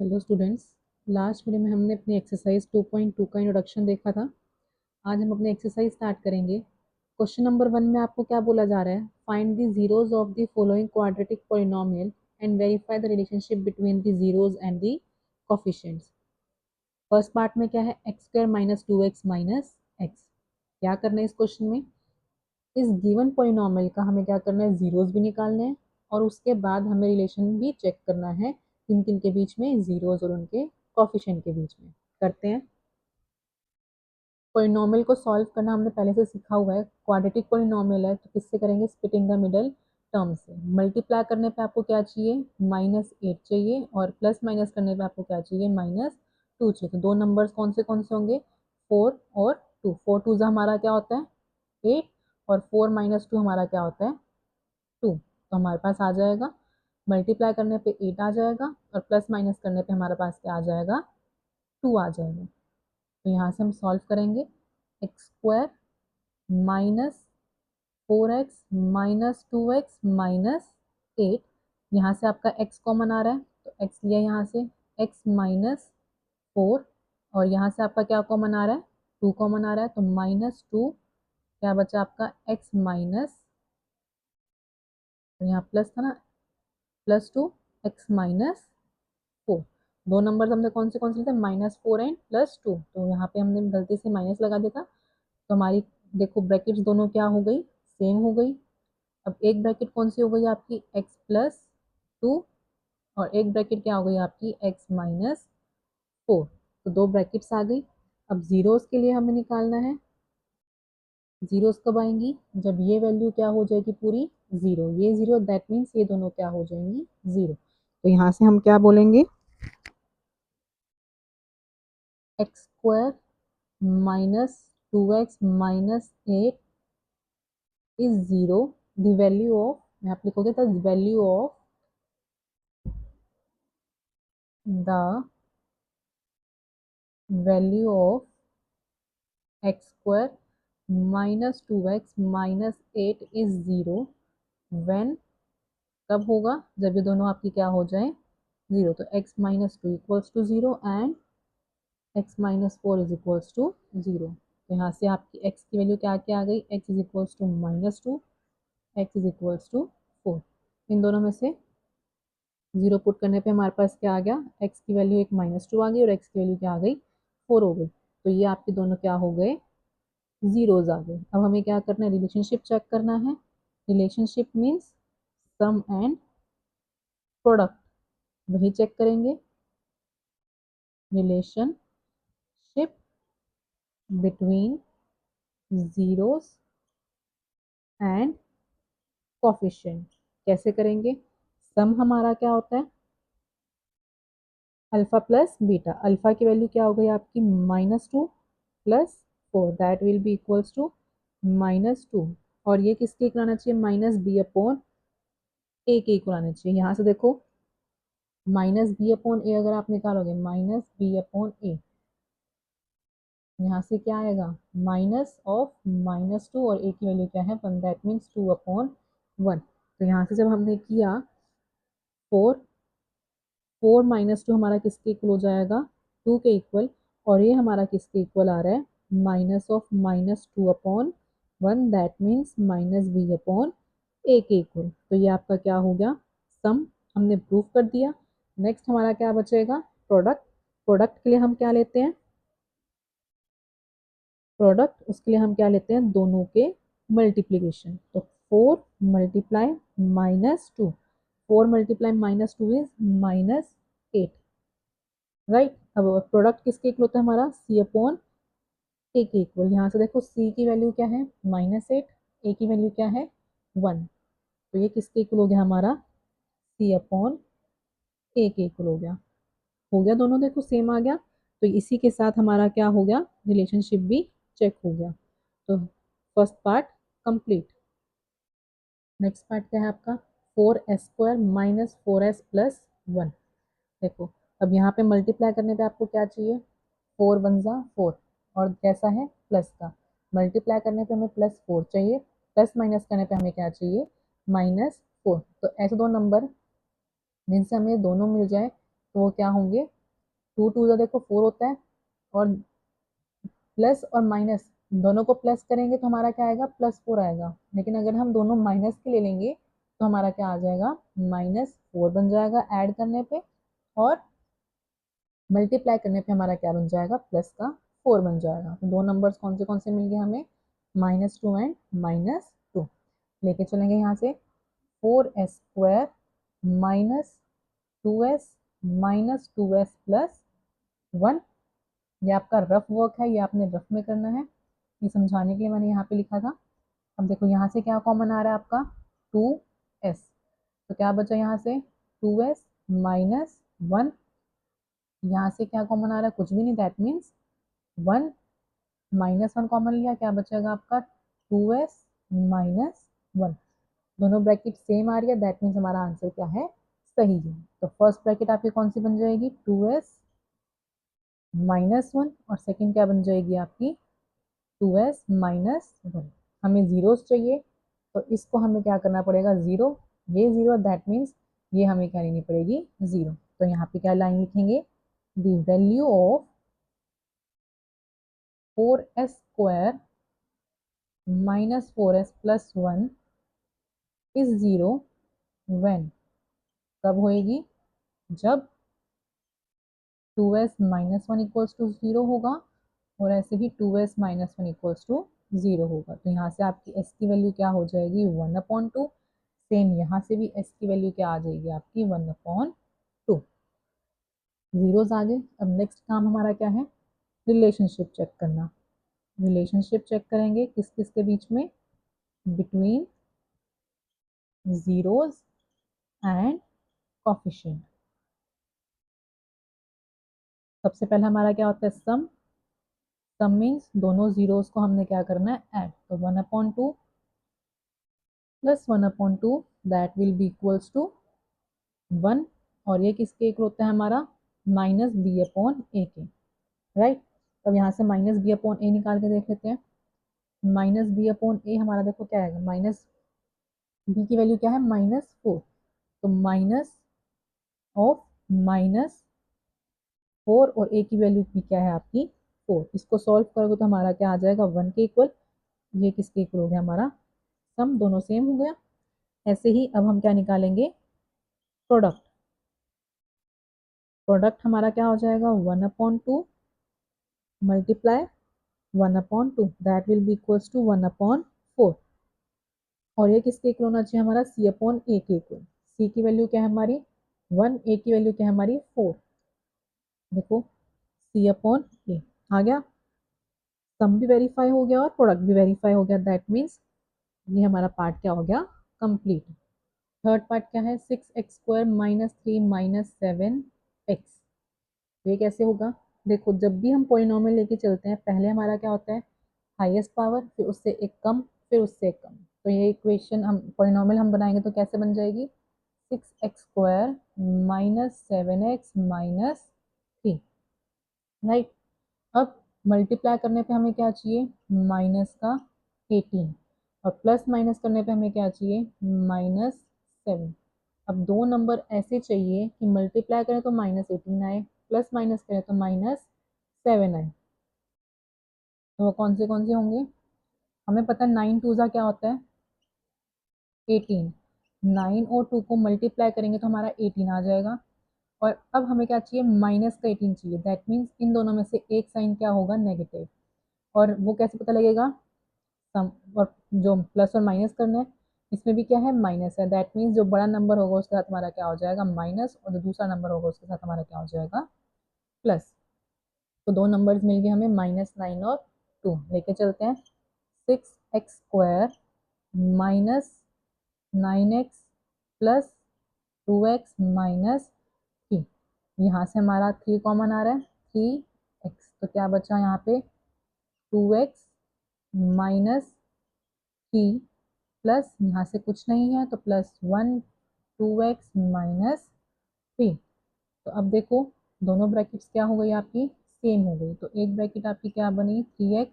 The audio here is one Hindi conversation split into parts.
Hello students. लास्ट वीडियो में हमने अपनी एक्सरसाइज 2.2 का इंट्रोडक्शन देखा था। आज हम अपनी एक्सरसाइज स्टार्ट करेंगे। क्वेश्चन नंबर 1 में आपको क्या बोला जा रहा है? Find the zeros of the following quadratic polynomial and verify the relationship between the zeros and the coefficients. First part में क्या है? X square minus 2x minus x. क्या करना है इस क्वेश्चन में? इस गिवन पॉलिनोमियल का हमें क्या करना है? जीरोस भी निकालने हैं और उसके बाद हमें रिलेशन भी चेक करना है किन किन के बीच में, जीरोस और उनके कोफिशिएंट के बीच में। करते हैं। पॉलिनोमियल को सॉल्व करना हमने पहले से सीखा हुआ है। क्वाड्रेटिक पॉलिनोमियल है तो किससे करेंगे? स्प्लिटिंग द मिडल टर्म से। मल्टीप्लाई करने पे आपको क्या चाहिए? -8 चाहिए और प्लस माइनस करने पे आपको क्या चाहिए? -2 चाहिए। तो दो नंबर्स कौन से होंगे? 4 और 2। 4 टू हमारा क्या होता है? 8 और 4 - 2 हमारा क्या होता है? 2। तो हमारे पास आ जाएगा, मल्टीप्लाई करने पे 8 आ जाएगा और प्लस माइनस करने पे हमारे पास क्या आ जाएगा? 2 आ जाएगा। तो यहाँ से हम सॉल्व करेंगे। X square minus 4x minus 2x minus 8। यहाँ से आपका x कॉमन आ रहा है तो x लिया यहाँ से, x माइनस 4 और यहाँ से आपका क्या कॉमन आ रहा है? 2 कॉमन आ रहा है तो -2। क्या बचा आपका? x माइनस, तो यहाँ प्लस था ना, +2 x माइनस 4। दो नंबर हमने कौन से थे? -4 एंड +2। तो यहाँ पे हमने गलती से माइनस लगा दिया था तो हमारी देखो ब्रैकेट्स दोनों क्या हो गई? सेम हो गई। अब एक ब्रैकेट कौन सी हो गई आपकी? x+2 और एक ब्रैकेट क्या हो गई आपकी? x-4। तो दो ब्रैकेट्स आ गई। अब जीरोस के लिए हमें निकालना है। जीरोस कब आएंगी? जब ये वैल्यू क्या हो जाएगी? पूरी जीरो। ये जीरो, दैट मीन्स ये दोनों क्या हो जाएंगी? जीरो। तो यहाँ से हम क्या बोलेंगे? X square -2x minus 8 is zero. The value of, मैं आप लिखोगे तो value of the value of x square -2x minus 8 is zero when, कब होगा? जब ये दोनों आपकी क्या हो जाए? जीरो। तो x-2 equals to zero and x-4 is equals to zero. तो यहाँ से आपकी x की वैल्यू क्या क्या आ गई? x is equals to -2, x is equals to 4। इन दोनों में से जीरो पुट करने पे हमारे पास क्या आ गया? x की वैल्यू एक -2 आ गई और x की वैल्यू क्या आ गई? 4 हो गई। तो ये आपके दोनों क्या हो गए? जीरोज आ गए। अब हमें क्या करना है? रिलेशनशिप चेक करना है। Relationship means sum and product, वही चेक करेंगे। Relationship between zeros and coefficient कैसे करेंगे? सम हमारा क्या होता है? Alpha plus beta. अल्फा की वैल्यू क्या हो गई आपकी? -2 plus 4, that will be equals to -2। और ये किसके इक्वल आना चाहिए? -b/a के इक्वल आना चाहिए। यहाँ से देखो, -b/a अगर आप निकालोगे, -b/a, यहाँ से क्या आएगा? माइनस ऑफ -2 और a की वैल्यू क्या है? 1, दैट मीन्स 2/1। तो यहाँ से जब हमने किया 4, 4 -2 हमारा किसके इक्वल हो जाएगा? 2 के इक्वल। और ये हमारा किसके इक्वल आ रहा है? Minus of -2/1, that means -b/a के इक्वल। तो ये आपका क्या हो गया? सम हमने प्रूव कर दिया। नेक्स्ट हमारा क्या बचेगा? प्रोडक्ट। प्रोडक्ट के लिए हम क्या लेते हैं? प्रोडक्ट, उसके लिए हम क्या लेते हैं? दोनों के मल्टीप्लीकेशन। तो 4 मल्टीप्लाई -2, 4 मल्टीप्लाई -2 इज -8, राइट। अब प्रोडक्ट किसके इक्वल होता है हमारा? c/a के इक्वल। यहाँ से देखो c की वैल्यू क्या है? -8, a की वैल्यू क्या है? 1। तो ये किसके इक्वल हो गया हमारा? c/a के इक्वल हो गया। हो गया, दोनों देखो सेम आ गया। तो इसी के साथ हमारा क्या हो गया? रिलेशनशिप भी चेक हो गया। तो first part complete. Next part क्या है आपका? 4s² minus 4s plus 1। देखो, अब यहाँ पे मल्टीप्लाई करने पे आपको क्या चाहिए? 4 वन ज़ा 4 और कैसा है? प्लस का। मल्टीप्लाई करने पे हमें +4 चाहिए, प्लस माइनस करने पे हमें क्या चाहिए? -4। तो ऐसे दो नंबर जिनसे हमें दोनों मिल जाए, तो वो क्या होंगे, 2 2 देखो 4 होता है, और प्लस और माइनस दोनों को प्लस करेंगे तो हमारा क्या आएगा, +4 आएगा। लेकिन अगर हम दोनों माइनस के ले लेंगे तो हमारा क्या आ जाएगा, -4 बन जाएगा ऐड करने पे, और मल्टीप्लाई करने पे हमारा क्या बन जाएगा, प्लस का 4 बन जाएगा। तो दो नंबर्स कौन से मिल गए हमें, -2 एंड -2। लेके चलेंगे यहाँ से 4s² -2s -2s प्लस 1। ये आपका रफ वर्क है, ये आपने रफ में करना है, ये समझाने के लिए मैंने यहाँ पे लिखा था। अब देखो यहाँ से क्या कॉमन आ रहा है आपका, 2s, तो क्या बचा यहाँ से, 2s -1। यहाँ से क्या कॉमन आ रहा है, कुछ भी नहीं, दैट मीन्स 1, -1 कॉमन लिया, क्या बचेगा आपका, 2s -1। दोनों ब्रैकेट सेम आ रही है, दैट मीन्स हमारा आंसर क्या है, सही है। तो फर्स्ट ब्रैकेट आपकी कौन सी बन जाएगी, 2s -1, और सेकंड क्या बन जाएगी आपकी, 2s -1। हमें जीरोस चाहिए, तो इसको हमें क्या करना पड़ेगा, ज़ीरो, ये ज़ीरो, दैट मीन्स ये हमें क्या लेनी पड़ेगी, ज़ीरो। तो यहाँ पे क्या लाइन लिखेंगे, the value of 4s² -4s + 1 is zero when, कब होएगी, जब 2s -1 = 0 होगा, और ऐसे ही 2s -1 = 0 होगा। तो यहाँ से आपकी s की वैल्यू क्या हो जाएगी, 1/2। सेम यहाँ से भी s की वैल्यू क्या आ जाएगी आपकी, 1/2। जीरोस आ गए। अब नेक्स्ट काम हमारा क्या है, रिलेशनशिप चेक करना। रिलेशनशिप चेक करेंगे किस किस के बीच में, बिटवीन जीरोस एंड कोफिशिएंट। सबसे पहले हमारा क्या होता है, सम मीन्स दोनों जीरोस को हमने क्या करना है, ऐड। तो 1/2 plus 1/2 that will be equals to 1, और ये किसके इक्वल होता है हमारा, -b/a के, राइट। अब यहाँ से -b/a निकाल के देख लेते हैं। -b/a हमारा देखो क्या आएगा, माइनस b की वैल्यू क्या है, -4, तो माइनस ऑफ -4, और a की वैल्यू भी क्या है आपकी, 4। इसको सॉल्व करोगे तो हमारा क्या आ जाएगा, 1 के इक्वल। ये किसके इक्वल हो गया हमारा, सम दोनों सेम हो गया। ऐसे ही अब हम क्या निकालेंगे, प्रोडक्ट। प्रोडक्ट हमारा क्या हो जाएगा, 1/2 multiply 1/2 that will be equals to 1/4। और ये किसके इक्वल होना चाहिए हमारा, c/a के इक्वल। c की वैल्यू क्या है हमारी 1, a की वैल्यू क्या है हमारी 4। देखो c/a आ गया, सम भी वेरीफाई हो गया और प्रोडक्ट भी वेरीफाई हो गया, दैट मीन्स ये हमारा पार्ट क्या हो गया, कंप्लीट। थर्ड पार्ट क्या है, 6x² -3 -7x। ये कैसे होगा, देखो जब भी हम पॉलिनोमियल लेके चलते हैं, पहले हमारा क्या होता है, हाईएस्ट पावर, फिर उससे एक कम, फिर उससे एक कम। तो ये इक्वेशन हम पॉलिनोमियल हम बनाएंगे तो कैसे बन जाएगी, 6x² -7x -3, राइट। अब मल्टीप्लाई करने पे हमें क्या चाहिए, -18, और प्लस माइनस करने पे हमें क्या चाहिए, -7। अब दो नंबर ऐसे चाहिए कि मल्टीप्लाई करें तो -18 आए, प्लस माइनस करें तो -7 आए। तो वो कौन से होंगे, हमें पता है 9 2 क्या होता है, 18। 9 और 2 को मल्टीप्लाई करेंगे तो हमारा 18 आ जाएगा। और अब हमें क्या चाहिए, -18 चाहिए, दैट मीन्स इन दोनों में से एक साइन क्या होगा, नेगेटिव। और वो कैसे पता लगेगा, सम, और जो प्लस और माइनस करना है, इसमें भी क्या है, माइनस है, दैट मीन्स जो बड़ा नंबर होगा उसके साथ हमारा क्या हो जाएगा, माइनस, और जो दूसरा नंबर होगा उसके साथ हमारा क्या हो जाएगा, प्लस। तो दो नंबर्स मिल गए हमें, -9 और 2। लेके चलते हैं, 6x² -9x प्लस 2x -3। यहाँ से हमारा 3 कॉमन आ रहा है, 3x, तो क्या बचा यहाँ पे, 2x -3 प्लस यहाँ से कुछ नहीं है तो +1, 2x -3। तो अब देखो दोनों ब्रैकेट्स क्या हो गई आपकी, सेम हो गई। तो एक ब्रैकेट आपकी क्या बनी, 3x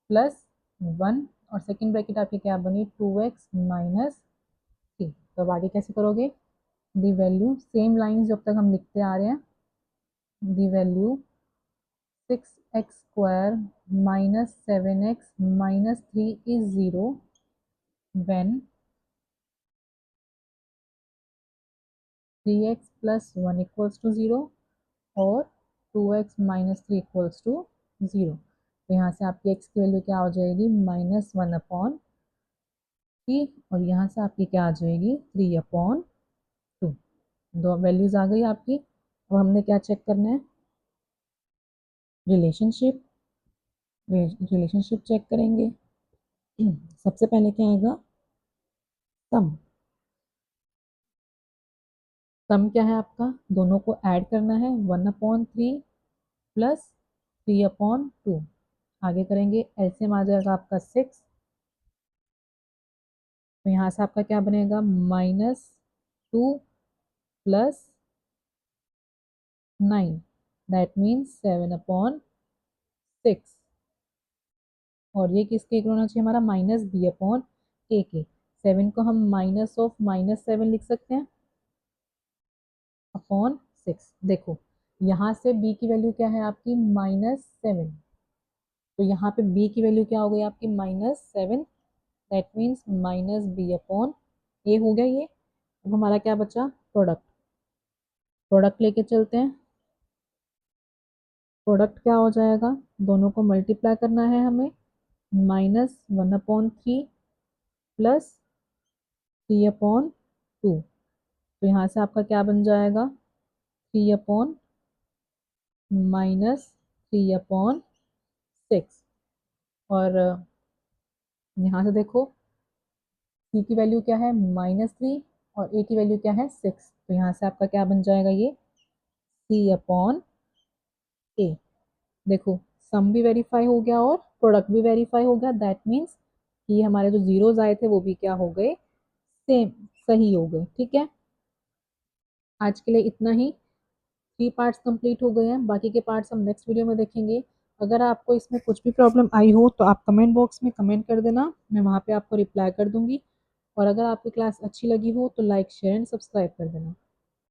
+ 1, और सेकेंड ब्रैकेट आपकी क्या बनी, 2x -3। तो अब आगे कैसे करोगे, दी वैल्यू, सेम लाइन जब तक हम लिखते आ रहे हैं, the value 6x² minus 7x minus 3 is 0 when 3x plus 1 equals to 0 और 2x minus 3 equals to 0। तो यहाँ से आपकी x की वैल्यू क्या हो जाएगी, -1/3, और यहाँ से आपकी क्या आ जाएगी, 3/2। दो वैल्यूज आ गई आपकी। अब हमने क्या चेक करना है, रिलेशनशिप। रिलेशनशिप चेक करेंगे। सबसे पहले क्या आएगा, सम। सम क्या है आपका, दोनों को ऐड करना है, 1/3 प्लस 3/2। आगे करेंगे, एलसीएम आ जाएगा आपका 6। तो यहाँ से आपका क्या बनेगा, -2 प्लस 9, दैट मीन्स 7/6। और ये किसके इक्वल होना चाहिए हमारा, -b/a के। 7 को हम -7 लिख सकते हैं, /6। देखो यहाँ से b की वैल्यू क्या है आपकी, -7। तो यहाँ पे b की वैल्यू क्या हो गई आपकी, -7, दैट मीन्स -b/a हो गया ये। अब हमारा क्या बचा, प्रोडक्ट। प्रोडक्ट लेके चलते हैं। प्रोडक्ट क्या हो जाएगा, दोनों को मल्टीप्लाई करना है हमें, -1/3 प्लस 3/2। तो यहाँ से आपका क्या बन जाएगा, 3 -3/6। और यहाँ से देखो c की वैल्यू क्या है, -3, और a की वैल्यू क्या है, 6। तो यहाँ से आपका क्या बन जाएगा, ये c/a। देखो सम भी वेरीफाई हो गया और प्रोडक्ट भी वेरीफाई हो गया, दैट मीन्स कि हमारे जो जीरोज आए थे वो भी क्या हो गए, सेम, सही हो गए। ठीक है, आज के लिए इतना ही। 3 पार्ट्स कंप्लीट हो गए हैं, बाकी के पार्ट्स हम नेक्स्ट वीडियो में देखेंगे। अगर आपको इसमें कुछ भी प्रॉब्लम आई हो तो आप कमेंट बॉक्स में कमेंट कर देना, मैं वहाँ पे आपको रिप्लाई कर दूंगी। और अगर आपकी क्लास अच्छी लगी हो तो लाइक, शेयर एंड सब्सक्राइब कर देना।